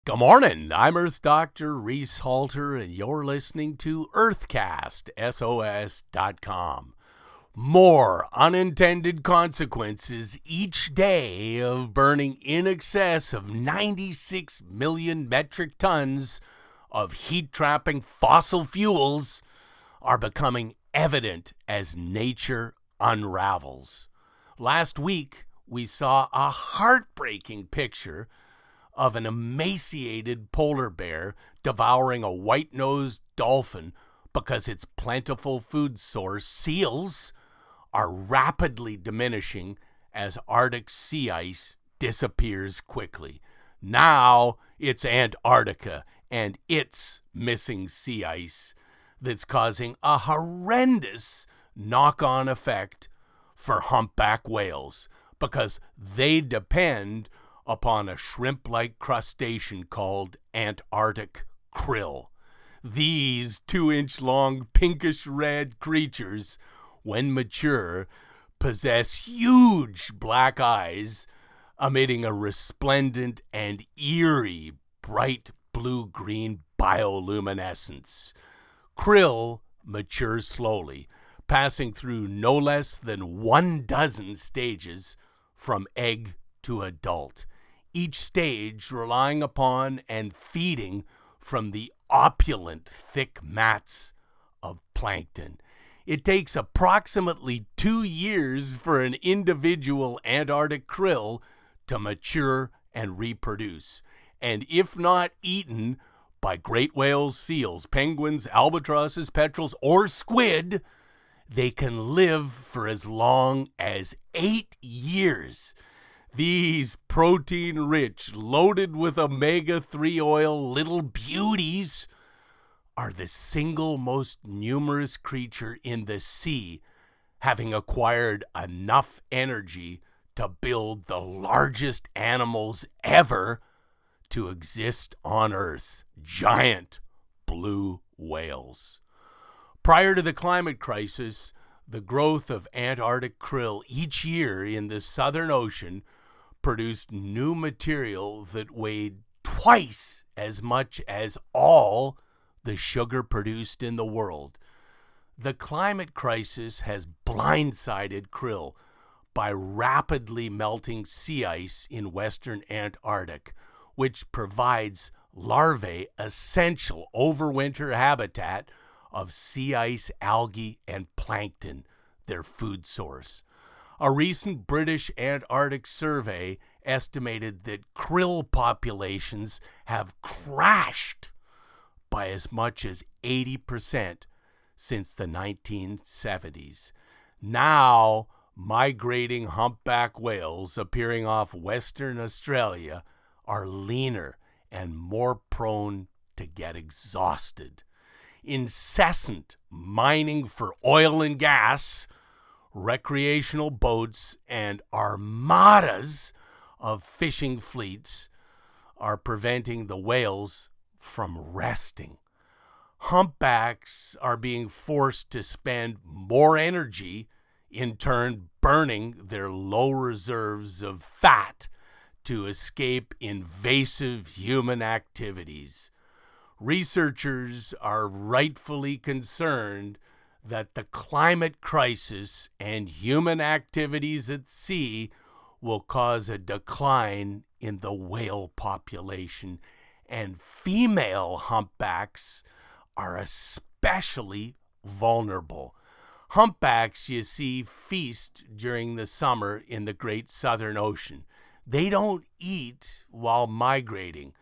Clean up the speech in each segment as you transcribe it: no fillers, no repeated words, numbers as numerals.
Good morning. I'm Earth Dr. Reese Halter, and you're listening to Earthcast, SOS.com. More unintended consequences each day of burning in excess of 96 million metric tons of heat-trapping fossil fuels are becoming evident as nature unravels. Last week, we saw a heartbreaking picture of an emaciated polar bear devouring a white-nosed dolphin because its plentiful food source, seals, are rapidly diminishing as Arctic sea ice disappears quickly. Now it's Antarctica and its missing sea ice that's causing a horrendous knock-on effect for humpback whales because they depend upon a shrimp-like crustacean called Antarctic krill. These 2-inch-long pinkish-red creatures, when mature, possess huge black eyes, emitting a resplendent and eerie bright blue-green bioluminescence. Krill mature slowly, passing through no less than 12 stages from egg to adult, each stage relying upon and feeding from the opulent thick mats of plankton. It takes approximately 2 years for an individual Antarctic krill to mature and reproduce, and if not eaten by great whales, seals, penguins, albatrosses, petrels, or squid, they can live for as long as 8 years. These protein-rich, loaded with omega-3 oil little beauties are the single most numerous creature in the sea, having acquired enough energy to build the largest animals ever to exist on Earth, giant blue whales. Prior to the climate crisis, the growth of Antarctic krill each year in the Southern Ocean produced new material that weighed twice as much as all the sugar produced in the world. The climate crisis has blindsided krill by rapidly melting sea ice in western Antarctic, which provides larvae essential overwinter habitat of sea ice algae and plankton, their food source. A recent British Antarctic survey estimated that krill populations have crashed by as much as 80% since the 1970s. Now, migrating humpback whales appearing off Western Australia are leaner and more prone to get exhausted. Incessant mining for oil and gas, recreational boats, and armadas of fishing fleets are preventing the whales from resting. Humpbacks are being forced to spend more energy, in turn burning their low reserves of fat to escape invasive human activities. Researchers are rightfully concerned that the climate crisis and human activities at sea will cause a decline in the whale population, and female humpbacks are especially vulnerable. Humpbacks, you see, feast during the summer in the Great Southern Ocean. They don't eat while migrating,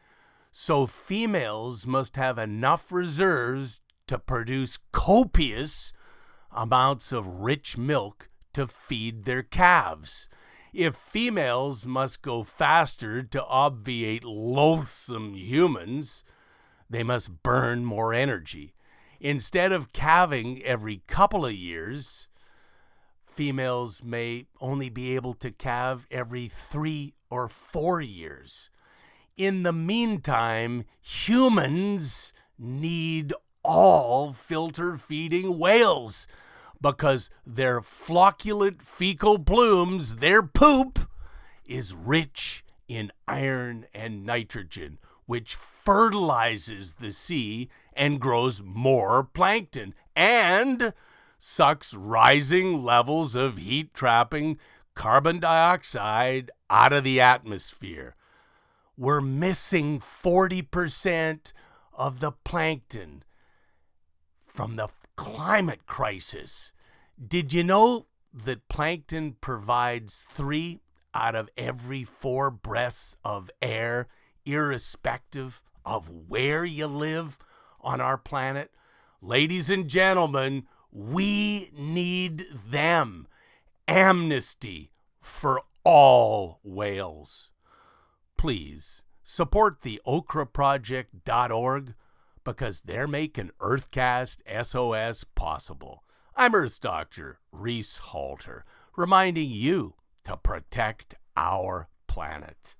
so females must have enough reserves to produce copious amounts of rich milk to feed their calves. If females must go faster to obviate loathsome humans, they must burn more energy. Instead of calving every couple of years, females may only be able to calve every 3 or 4 years. In the meantime, humans need all filter-feeding whales because their flocculent fecal plumes, their poop, is rich in iron and nitrogen, which fertilizes the sea and grows more plankton and sucks rising levels of heat-trapping carbon dioxide out of the atmosphere. We're missing 40% of the plankton from the climate crisis. Did you know that plankton provides 3 out of every 4 breaths of air, irrespective of where you live on our planet? Ladies and gentlemen, we need them. Amnesty for all whales. Please support the okraproject.org because they're making Earthcast SOS possible. I'm Earth Dr. Reese Halter, reminding you to protect our planet.